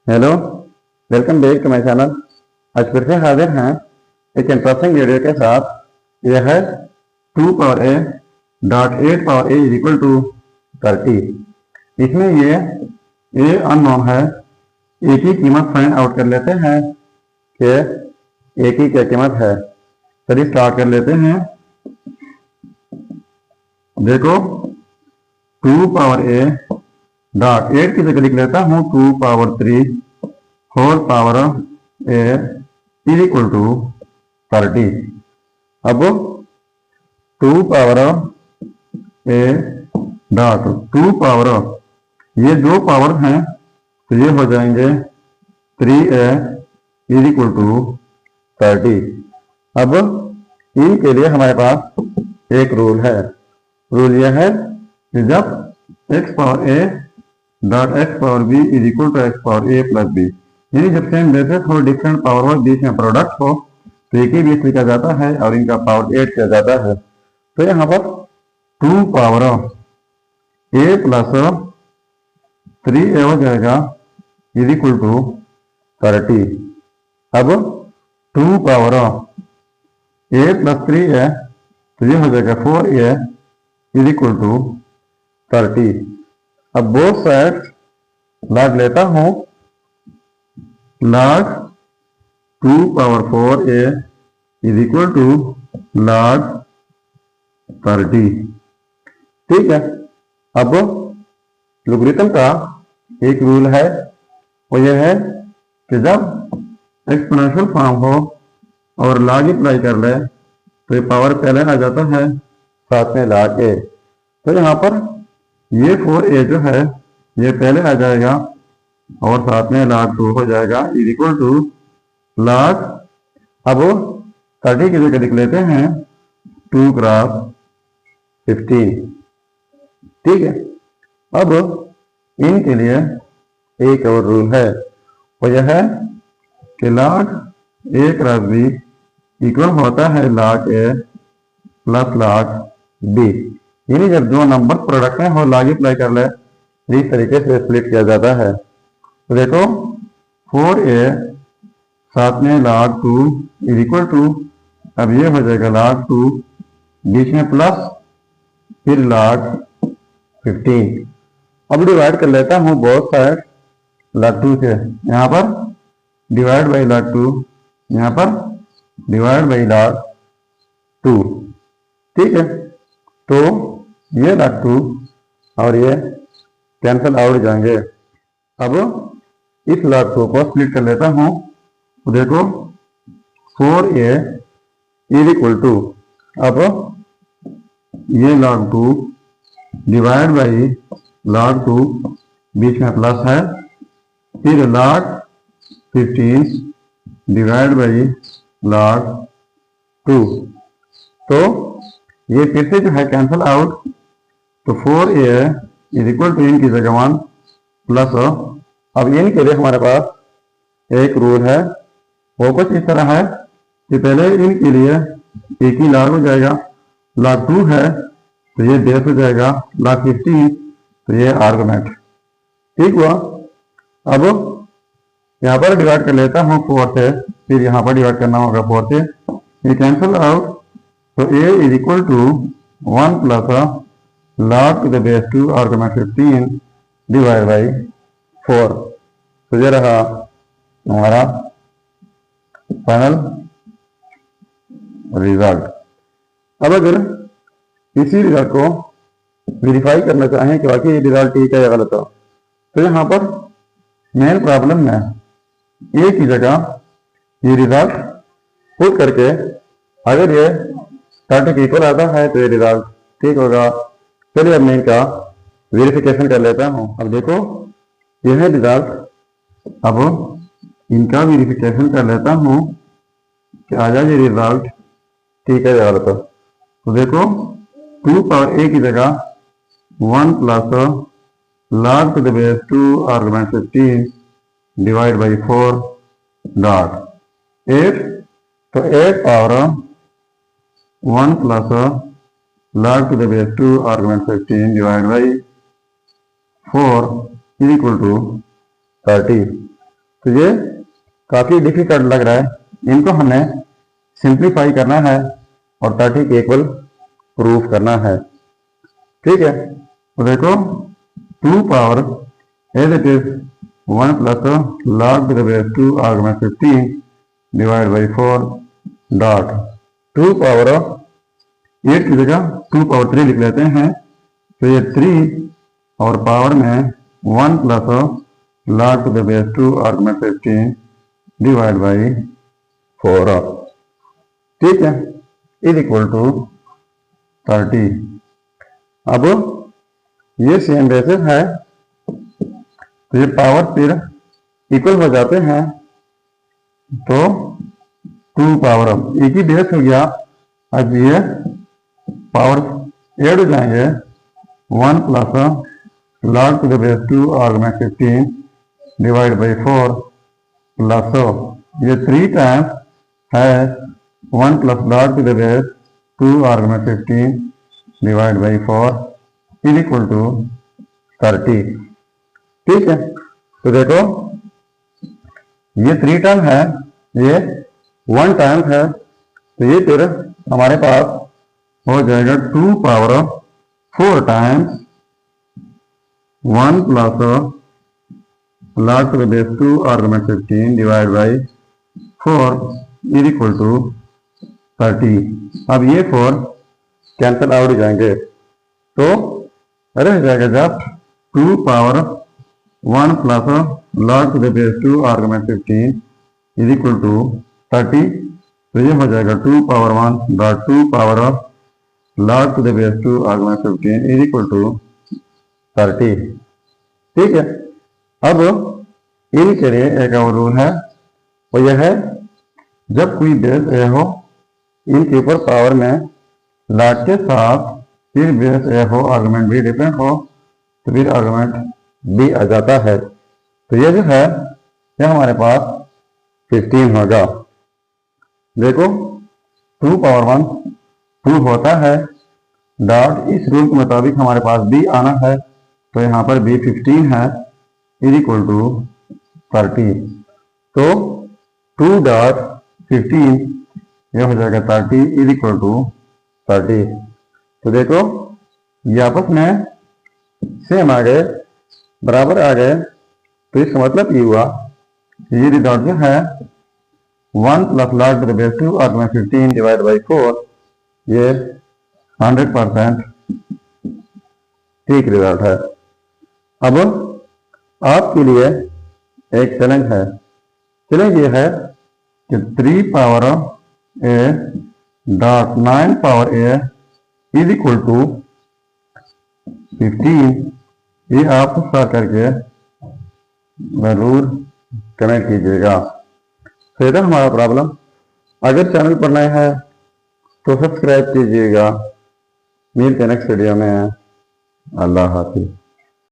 Hello, welcome back to my channel. आज फिर से हाजिर हैं एक इंटरेस्टिंग वीडियो के साथ। यह है 2 power a dot 8 power a is equal to 30। इसमें ये ए अननोन है। ए की कीमत फाइंड आउट कर लेते हैं कि ए की क्या कीमत है। चलिए स्टार्ट कर लेते हैं। देखो 2 पावर ए डॉट 8 की जगह लिख लेता हूँ 2 power 3 whole power a is equal to 30। अब 2 पावर ए डॉट 2 पावर, ये दो पावर हैं तो ये हो जाएंगे 3a इज इक्वल टू 30। अब इनके लिए हमारे पास एक रूल है। रूल यह है कि जब x power a dot x power b is equal to x power a plus b, यानी जब सेम बेसिस हो, डिफरेंट पावर हो, बीच में प्रोडक्ट हो, तो एक ही बीच लिखा जाता है और इनका पावर 8 किया जाता है। तो यहाँ पर 2 पावर ए प्लस 3a हो जाएगा इज इक्वल टू 30। अब 2 पावर ए प्लस 3a तो ये हो जाएगा 4a इज इक्वल टू 30। अब बोथ साइड लॉग लेता हूं, log 2 power 4a is equal to log 30। ठीक है। अब लोगरिथम का एक रूल है, वो यह है कि जब एक्सपोनेंशियल फॉर्म हो और लॉग अप्लाई कर ले तो ये पावर पहले आ जाता है, साथ में लॉग ए। तो यहाँ पर ये 4a जो है ये पहले आ जाएगा और साथ में log 2 हो जाएगा इज इक्वल टू log, अब 30 की जगह लिख लेते हैं 2 क्रॉस 15। ठीक है। अब इनके लिए एक और रूल है, वो यह है कि log a cross b equal होता है log a plus log b, यानी जब दो नंबर प्रोडक्ट में हो लॉग अप्लाई कर ले इस तरीके से स्प्लिट किया जाता है। तो देखो 4a साथ में log 2 इज इक्वल टू, अब ये हो जाएगा log 2 बीच में प्लस फिर log 15। अब डिवाइड कर लेता हूँ बोथ साइड log 2 से, यहाँ पर डिवाइड बाई log 2, यहाँ पर डिवाइड बाई log 2। ठीक है। तो ये log 2 और ये कैंसल आउट जाएंगे। अब इस log 2 को स्प्लिट कर लेता हूँ, तो देखो 4a इज इक्वल टू, अब ये log 2 डिवाइड बाई log 2 बीच में प्लस है, फिर log 15 डिवाइड बाई log 2। तो ये फिर से जो है कैंसल आउट, तो 4a इज इक्वल टू इन की जगह 1 प्लस, अब इन के लिए हमारे पास एक रूल है, वो कुछ इस तरह है कि पहले इन के लिए एक ही log हो जाएगा, log 2 है तो ये बेस हो जाएगा, log 15 तो ये आर्गुमेंट। ठीक हुआ। अब यहाँ पर डिवाइड कर लेता हूँ 4 से, फिर यहाँ पर डिवाइड करना होगा 4 से, ये कैंसल आउट, तो a is equal to 1 plus log to the base 2 argument 15 divide by 4। तो ये रहा हमारा फाइनल रिजल्ट। अब अगर इसी रिजल्ट को वेरीफाई करना चाहें कि वाकई ये रिजल्ट ठीक है या गलत हो, तो यहाँ पर मेन प्रॉब्लम में ए की जगह ये रिजल्ट पुट करके अगर ये 30 के इक्वल आता है तो ये रिजल्ट ठीक होगा। चलिए अब मैं इनका वेरिफिकेशन कर लेता हूँ। अब देखो यह है रिजल्ट, अब इनका वेरिफिकेशन कर लेता हूँ कि आ जाए ये रिजल्ट ठीक है या गलत। तो देखो 2 पावर a की जगह 1 plus log to the base 2 argument 15 divide by 4 dot 8, तो 8 power 1 plus log to the base 2 argument 15 divided by 4 is equal to 30। तो ये काफी डिफिकल्ट लग रहा है, इनको हमें सिंप्लीफाई करना है और 30 के इक्वल प्रूफ करना है। ठीक है, तो देखो 2 power as it is 1 plus log to the base 2 argument 15 divide by 4 dot 2 power 8 की जगह 2 पावर 3 लिख लेते हैं। तो ये 3 और पावर में 1 plus log to the base 2 argument 15 divide by 4। ठीक है, इज इक्वल टू 30। अब ये सेम बेसिस है तो ये पावर फिर इक्वल हो जाते हैं, तो 2 पावर एक ही बेस हो गया। अब ये पावर ऐड हो जाएंगे 1 plus log to the base 2 argument 15 divide by 4 plus ये 3 टाइम्स है 1 plus log to the base 2 argument 15 divide by 4 is equal to 30। ठीक है, तो देखो ये 3 टर्म है, ये 1 टाइम है, तो ये फिर हमारे पास हो जाएगा 2 power 4 times 1 plus log to the base 2 argument 15 divide by 4 is equal to 30। अब ये 4 कैंसल आउट हो जाएंगे, तो रह जाएगा जब 2 power 1 plus log to the base 2 argument 15 is equal to 30। तो ये हो जाएगा 2 power 1 dot 2 power log to the base 2 argument 15 is equal to 30। ठीक है, अब इनके लिए एक और रूल है, वो यह है जब कोई बेस ए हो, इनके ऊपर पावर में log के साथ फिर बेस ए हो, आर्गुमेंट भी डिफरेंट हो, तो फिर आर्गुमेंट बी आ जाता है। तो ये जो है ये हमारे पास 15 होगा। देखो 2 पावर 1 2 होता है डॉट, इस रूल के मुताबिक हमारे पास बी आना है, तो यहाँ पर बी 15 है इज इक्वल टू 30। तो 2 डॉट 15 ये हो जाएगा 30 इज इक्वल टू 30। तो देखो ये आपस में सेम आ गए, बराबर आ गए, तो इसका मतलब ये हुआ ये रिजल्ट जो है 1 plus log to the base 2 argument 15 divide by 4 ये 100% ठीक रिजल्ट है। अब आपके लिए एक चैलेंज है, चैलेंज ये है कि 3 power a dot 9 power a is equal to 15। ये आप सॉल्व करके जरूर कमेंट कीजिएगा। तो इधर हमारा प्रॉब्लम, अगर चैनल पर नए हैं तो सब्सक्राइब कीजिएगा। मिलते हैं नेक्स्ट वीडियो में। अल्लाह हाफिज़।